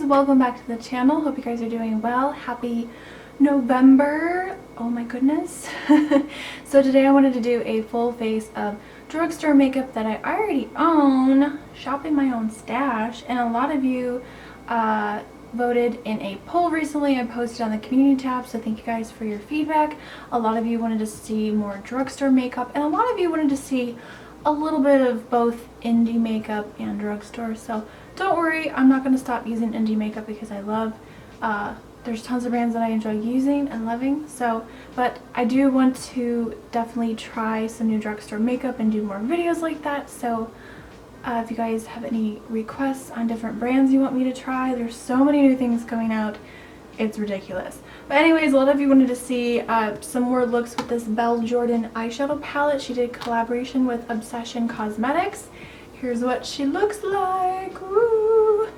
welcome back to the channel. Hope you guys are doing well. Happy November. Oh my goodness. So today I wanted to do a full face of drugstore makeup that I already own, shopping my own stash, and a lot of you voted in a poll recently I posted on the community tab, so thank you guys for your feedback. A lot of you wanted to see more drugstore makeup, and a lot of you wanted to see a little bit of both indie makeup and drugstore. So don't worry, I'm not going to stop using indie makeup because I love there's tons of brands that I enjoy using and loving. So but I do want to definitely try some new drugstore makeup and do more videos like that. So if you guys have any requests on different brands you want me to try, there's so many new things coming out, it's ridiculous. But anyways, a lot of you wanted to see some more looks with this Belle Jorden eyeshadow palette. She did collaboration with Obsession Cosmetics. Here's what she looks like. Woo!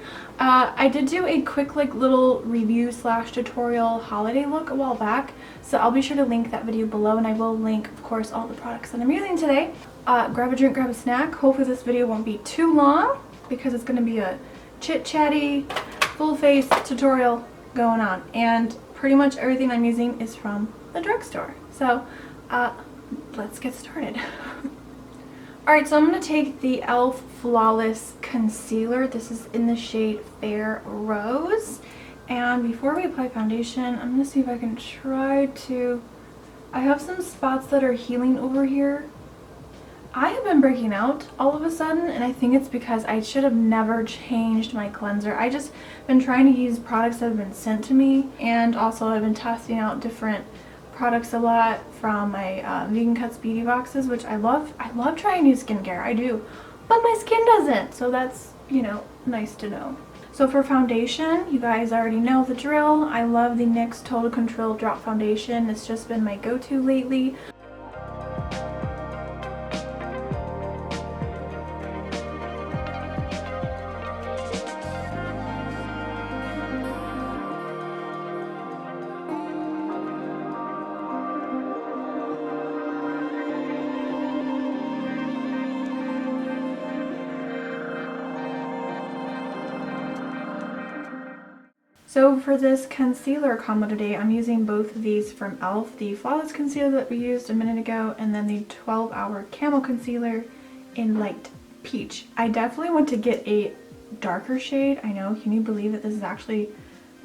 I did do a quick little review / tutorial holiday look a while back, so I'll be sure to link that video below, and I will link, of course, all the products that I'm using today. Grab a drink, grab a snack. Hopefully this video won't be too long because it's going to be a chit-chatty full face tutorial going on, and pretty much everything I'm using is from the drugstore. So let's get started. Alright, so I'm going to take the e.l.f. Flawless Concealer. This is in the shade Fair Rose. And before we apply foundation, I'm going to see if I can try to... I have some spots that are healing over here. I have been breaking out all of a sudden, and I think it's because I should have never changed my cleanser. I just been trying to use products that have been sent to me, and also I've been testing out different products a lot from my Vegan Cuts beauty boxes, which I love. I love trying new skincare, I do, but my skin doesn't, so that's, you know, nice to know. So for foundation, you guys already know the drill. I love the NYX Total Control Drop Foundation. It's just been my go-to lately. So for this concealer combo today, I'm using both of these from e.l.f. The Flawless Concealer that we used a minute ago, and then the 12-Hour Camo Concealer in Light Peach. I definitely want to get a darker shade. I know, can you believe that this is actually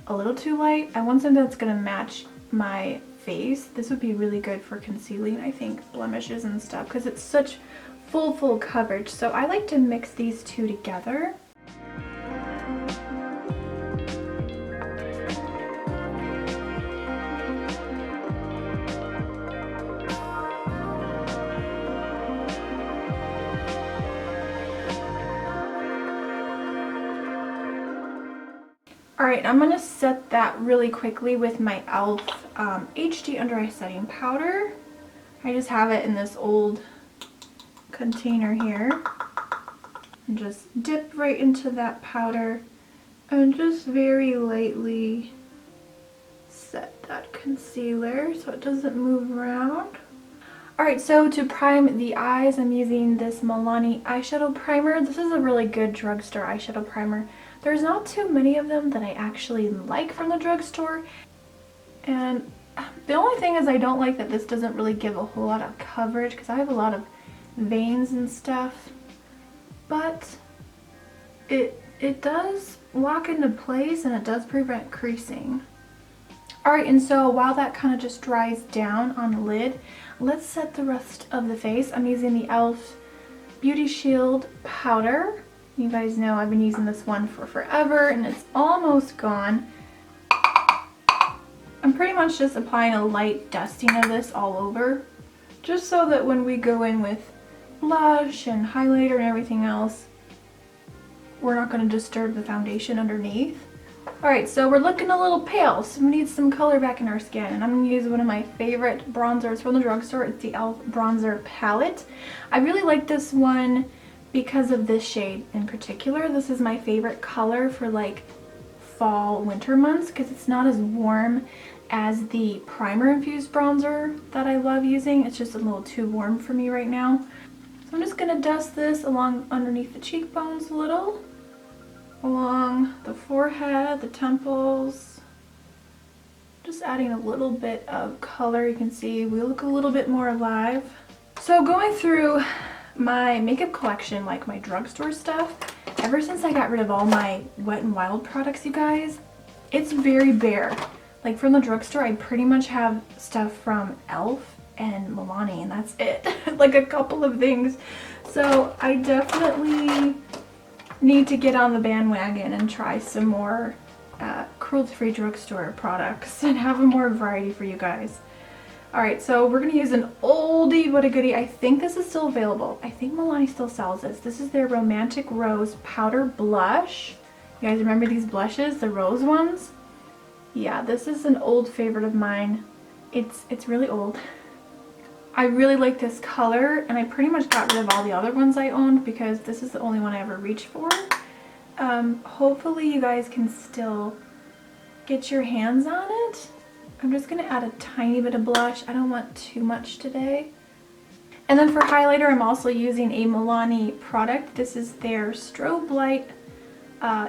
a little too light? I want something that's going to match my face. This would be really good for concealing, I think, blemishes and stuff, because it's such full coverage. So I like to mix these two together. Alright, I'm going to set that really quickly with my e.l.f. HD Under Eye Setting Powder. I just have it in this old container here. And just dip right into that powder and just very lightly set that concealer so it doesn't move around. Alright, so to prime the eyes, I'm using this Milani eyeshadow primer. This is a really good drugstore eyeshadow primer. There's not too many of them that I actually like from the drugstore. And the only thing is I don't like that this doesn't really give a whole lot of coverage because I have a lot of veins and stuff. But it does lock into place and it does prevent creasing. Alright, and so while that kind of just dries down on the lid, let's set the rest of the face. I'm using the e.l.f. Beauty Shield Powder. You guys know I've been using this one for forever and it's almost gone. I'm pretty much just applying a light dusting of this all over, just so that when we go in with blush and highlighter and everything else, we're not going to disturb the foundation underneath. Alright, so we're looking a little pale, so we need some color back in our skin, and I'm going to use one of my favorite bronzers from the drugstore. It's the e.l.f. Bronzer Palette. I really like this one because of this shade in particular. This is my favorite color for like fall, winter months because it's not as warm as the primer infused bronzer that I love using. It's just a little too warm for me right now. So I'm just going to dust this along underneath the cheekbones a little. along the forehead, the temples. Just adding a little bit of color. You can see we look a little bit more alive. So going through my makeup collection, like my drugstore stuff, ever since I got rid of all my Wet n Wild products, you guys, it's very bare. Like from the drugstore, I pretty much have stuff from e.l.f. and Milani, and that's it. Like a couple of things. So I definitely need to get on the bandwagon and try some more cruelty-free drugstore products and have a more variety for you guys. Alright, so we're going to use an oldie but a goodie. I think this is still available. I think Milani still sells this. This is their Romantic Rose Powder Blush. You guys remember these blushes? The rose ones? Yeah, this is an old favorite of mine. It's really old. I really like this color, and I pretty much got rid of all the other ones I owned because this is the only one I ever reached for. Hopefully you guys can still get your hands on it. I'm just going to add a tiny bit of blush. I don't want too much today. And then for highlighter, I'm also using a Milani product. This is their Strobe Light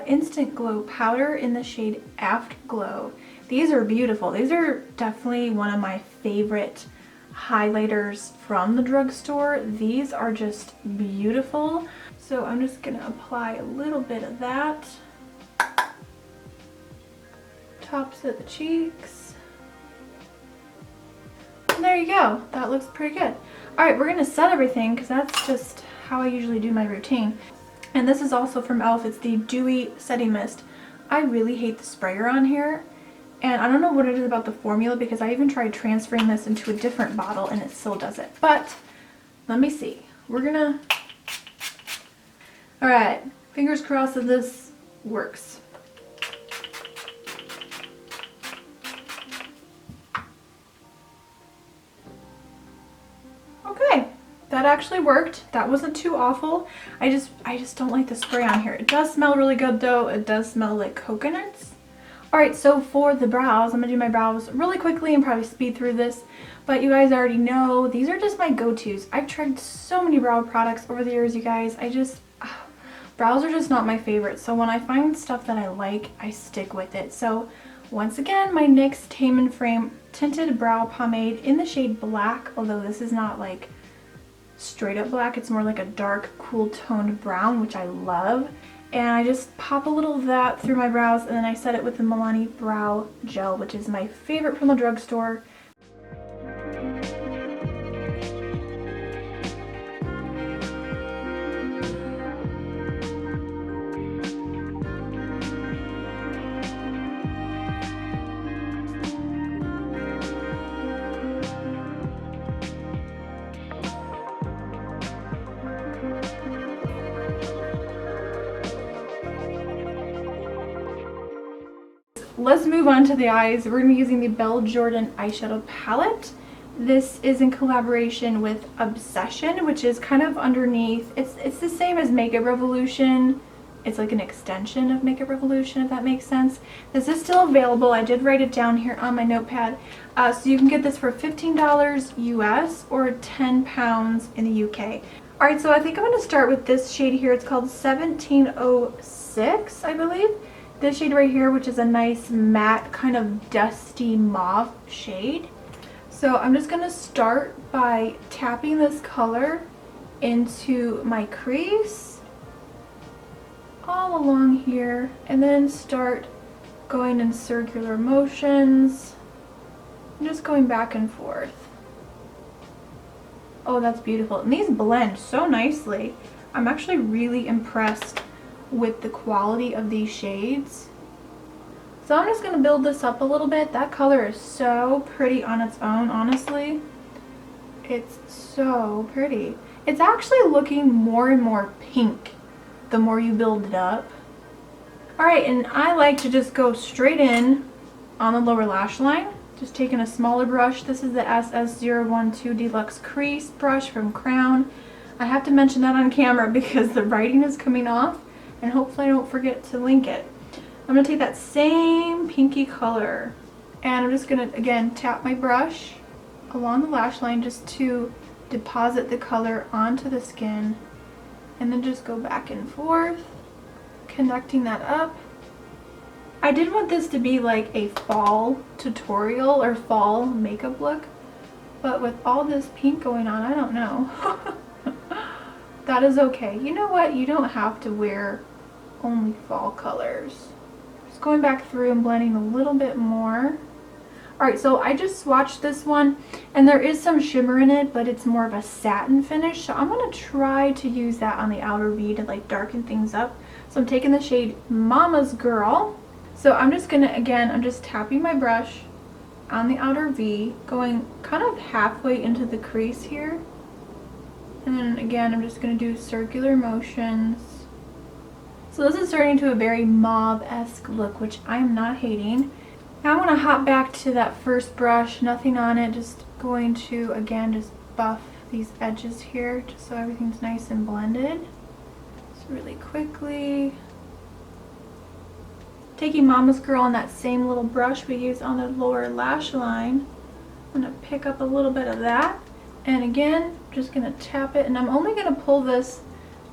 Instant Glow Powder in the shade Afterglow. These are beautiful. These are definitely one of my favorite highlighters from the drugstore. These are just beautiful. So I'm just going to apply a little bit of that. Tops of the cheeks. And there you go. That looks pretty good. Alright, we're going to set everything because that's just how I usually do my routine. And this is also from e.l.f. It's the Dewy Setting Mist. I really hate the sprayer on here. And I don't know what it is about the formula because I even tried transferring this into a different bottle and it still does it. But let me see. We're gonna... Alright, fingers crossed that this works. Okay, that actually worked. That wasn't too awful. I just don't like the spray on here. It does smell really good though. It does smell like coconuts. Alright, so for the brows, I'm going to do my brows really quickly and probably speed through this. But you guys already know, these are just my go-tos. I've tried so many brow products over the years, you guys. Brows are just not my favorite. So when I find stuff that I like, I stick with it. So once again, my NYX Tame and Frame Tinted Brow Pomade in the shade Black. Although this is not like straight up black. It's more like a dark, cool toned brown, which I love. And I just pop a little of that through my brows, and then I set it with the Milani Brow Gel, which is my favorite from the drugstore. Let's move on to the eyes. We're going to be using the Belle Jorden eyeshadow palette. This is in collaboration with Obsession, which is kind of underneath. It's the same as Makeup Revolution. It's like an extension of Makeup Revolution, if that makes sense. This is still available. I did write it down here on my notepad. So you can get this for $15 US or £10 in the UK. Alright, so I think I'm going to start with this shade here. It's called 1706, I believe. This shade right here, which is a nice matte kind of dusty mauve shade. So I'm just going to start by tapping this color into my crease all along here, and then start going in circular motions and just going back and forth. Oh, that's beautiful. And these blend so nicely. I'm actually really impressed with the quality of these shades. So I'm just going to build this up a little bit. That color is so pretty on its own, honestly. It's so pretty. It's actually looking more and more pink the more you build it up. Alright, and I like to just go straight in on the lower lash line. Just taking a smaller brush. This is the SS012 Deluxe Crease brush from Crown. I have to mention that on camera because the writing is coming off, and hopefully I don't forget to link it. I'm going to take that same pinky color, and I'm just going to, again, tap my brush along the lash line just to deposit the color onto the skin, and then just go back and forth. connecting that up. I did want this to be like a fall tutorial or fall makeup look, but with all this pink going on, I don't know. That is okay. You know what? You don't have to wear only fall colors. Just going back through and blending a little bit more. Alright, so I just swatched this one, and there is some shimmer in it, but it's more of a satin finish, so I'm going to try to use that on the outer V to like darken things up. So I'm taking the shade Mama's Girl. So I'm just going to, again, I'm just tapping my brush on the outer V, going kind of halfway into the crease here. And then again, I'm just going to do circular motions. So this is turning into a very mauve-esque look, which I am not hating. Now I want to hop back to that first brush, nothing on it, just going to, again, just buff these edges here, just so everything's nice and blended. Just really quickly. Taking Mama's Girl on that same little brush we used on the lower lash line, I'm going to pick up a little bit of that. And again, just going to tap it, and I'm only going to pull this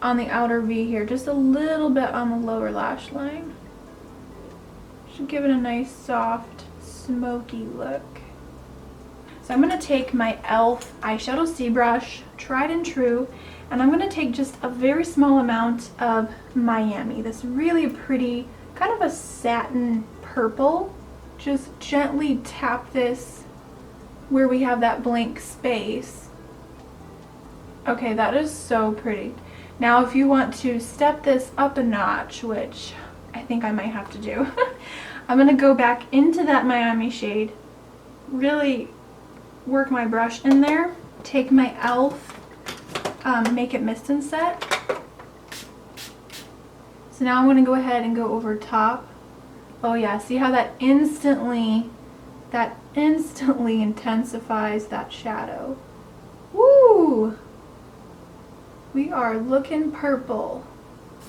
on the outer V here, just a little bit on the lower lash line. Should give it a nice soft smoky look. So I'm going to take my e.l.f. eyeshadow C brush, tried and true, and I'm going to take just a very small amount of Miami, this really pretty kind of a satin purple. Just gently tap this where we have that blank space. Okay, that is so pretty. Now if you want to step this up a notch, which I think I might have to do, I'm going to go back into that Miami shade, really work my brush in there, take my e.l.f. Make It Mist and Set. So now I'm going to go ahead and go over top. Oh yeah, see how that instantly intensifies that shadow. Woo! We are looking purple.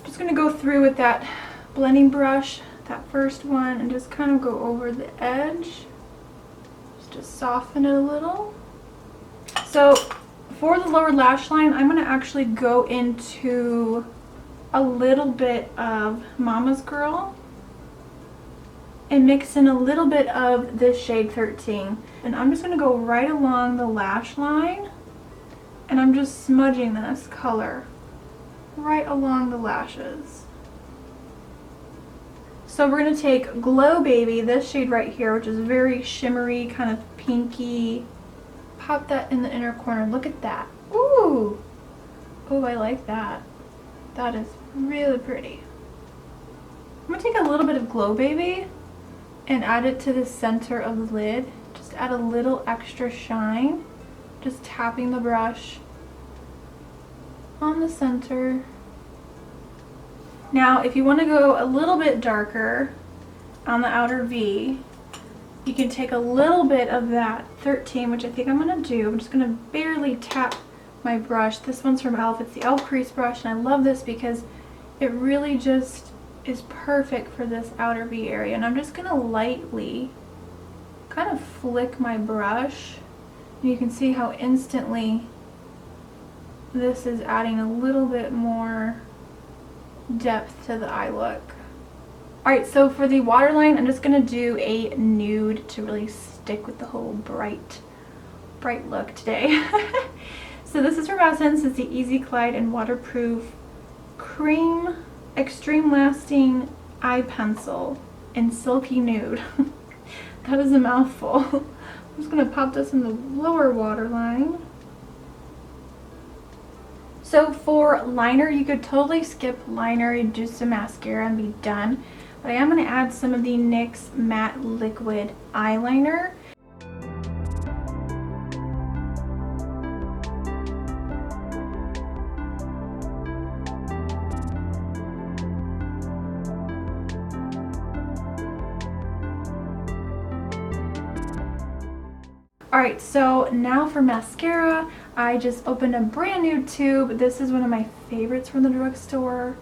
Just going to go through with that blending brush, that first one, and just kind of go over the edge. Just to soften it a little. So for the lower lash line, I'm going to actually go into a little bit of Mama's Girl and mix in a little bit of this shade 13. And I'm just going to go right along the lash line, and I'm just smudging this color right along the lashes. So we're going to take Glow Baby, this shade right here, which is very shimmery, kind of pinky. Pop that in the inner corner. Look at that. Ooh! Oh, I like that. That is really pretty. I'm going to take a little bit of Glow Baby and add it to the center of the lid. Just add a little extra shine. Just tapping the brush on the center. Now, if you want to go a little bit darker on the outer V, you can take a little bit of that 13, which I think I'm going to do. I'm just going to barely tap my brush. This one's from e.l.f. It's the e.l.f. crease brush, and I love this because it really just is perfect for this outer V area. And I'm just going to lightly kind of flick my brush, and you can see how instantly this is adding a little bit more depth to the eye look. Alright, so for the waterline, I'm just going to do a nude to really stick with the whole bright look today. So this is from Essence. It's the Easy Glide and Waterproof Cream Extreme Lasting Eye Pencil in Silky Nude. That is a mouthful. I'm just going to pop this in the lower waterline. So for liner, you could totally skip liner and do some mascara and be done. But I am going to add some of the NYX Matte Liquid Eyeliner. Alright, so now for mascara, I just opened a brand new tube. This is one of my favorites from the drugstore.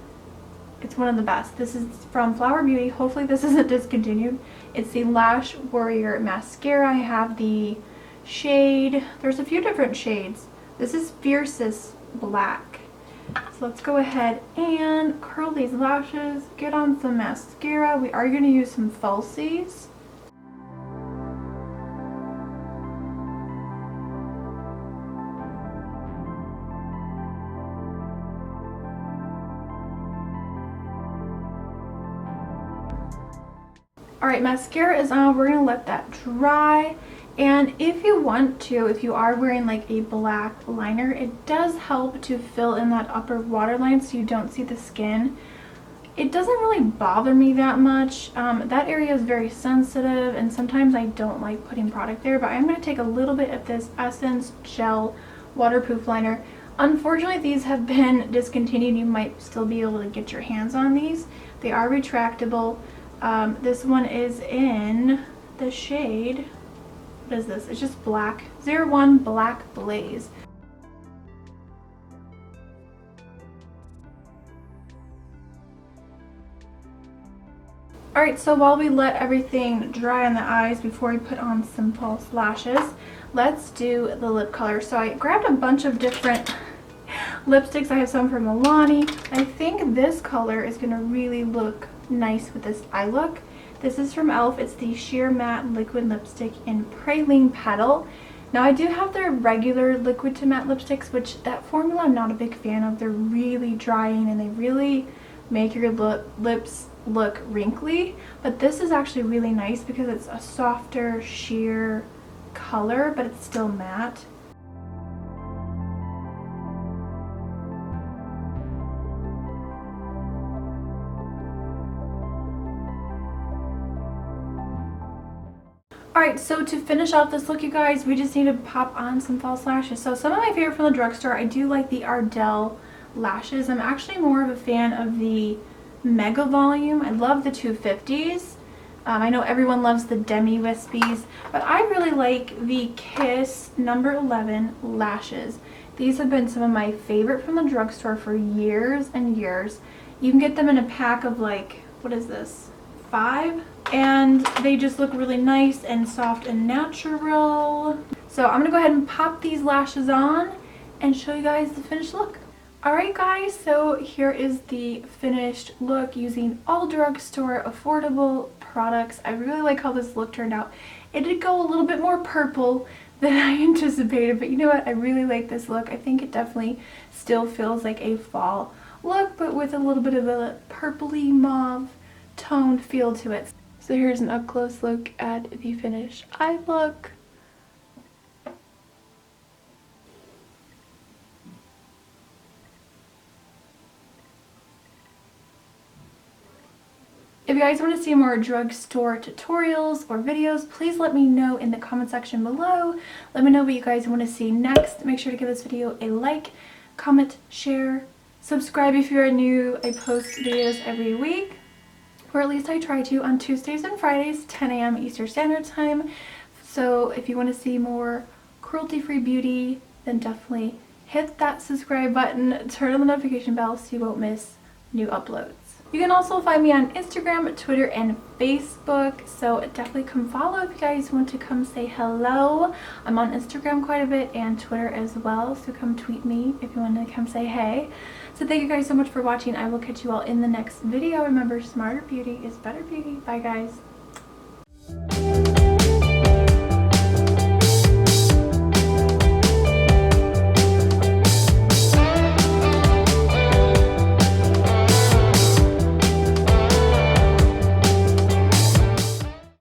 It's one of the best. This is from Flower Beauty. Hopefully this isn't discontinued. It's the Lash Warrior Mascara. I have the shade, there's a few different shades. This is Fiercest Black. So let's go ahead and curl these lashes, get on some mascara. We are going to use some falsies. Alright, mascara is on. We're going to let that dry. And if you want to, if you are wearing like a black liner, it does help to fill in that upper waterline so you don't see the skin. It doesn't really bother me that much. That area is very sensitive and sometimes I don't like putting product there, but I'm going to take a little bit of this Essence Gel Waterproof Liner. Unfortunately, these have been discontinued. You might still be able to get your hands on these. They are retractable. This one is in the shade, what is this? It's just black, 01 Black Blaze. Alright, so while we let everything dry on the eyes before we put on some false lashes, let's do the lip color. So I grabbed a bunch of different lipsticks. I have some from Milani. I think this color is going to really look nice with this eye look. This is from e.l.f. It's the Sheer Matte Liquid Lipstick in Praline Petal. Now I do have their regular liquid to matte lipsticks, which that formula I'm not a big fan of. They're really drying and they really make your lips look wrinkly. But this is actually really nice because it's a softer sheer color, but it's still matte. Alright, so to finish off this look, you guys, we just need to pop on some false lashes. So some of my favorite from the drugstore, I do like the Ardell lashes. I'm actually more of a fan of the Mega Volume. I love the 250s. I know everyone loves the Demi Wispies, but I really like the Kiss number 11 lashes. These have been some of my favorite from the drugstore for years and years. You can get them in a pack of like, what is this, 5? And they just look really nice and soft and natural. So I'm gonna go ahead and pop these lashes on and show you guys the finished look. Alright guys, so here is the finished look using all drugstore affordable products. I really like how this look turned out. It did go a little bit more purple than I anticipated, but you know what? I really like this look. I think it definitely still feels like a fall look, but with a little bit of a purpley mauve tone feel to it. So here's an up close look at the finished eye look. If you guys want to see more drugstore tutorials or videos, please let me know in the comment section below. Let me know what you guys want to see next. Make sure to give this video a like, comment, share, subscribe if you're new. I post videos every week, or at least I try to, on Tuesdays and Fridays, 10 a.m. Eastern Standard Time. So if you want to see more cruelty-free beauty, then definitely hit that subscribe button, turn on the notification bell so you won't miss new uploads. You can also find me on Instagram, Twitter, and Facebook, so definitely come follow if you guys want to come say hello. I'm on Instagram quite a bit and Twitter as well, so come tweet me if you want to come say hey. So thank you guys so much for watching. I will catch you all in the next video. Remember, smarter beauty is better beauty. Bye guys.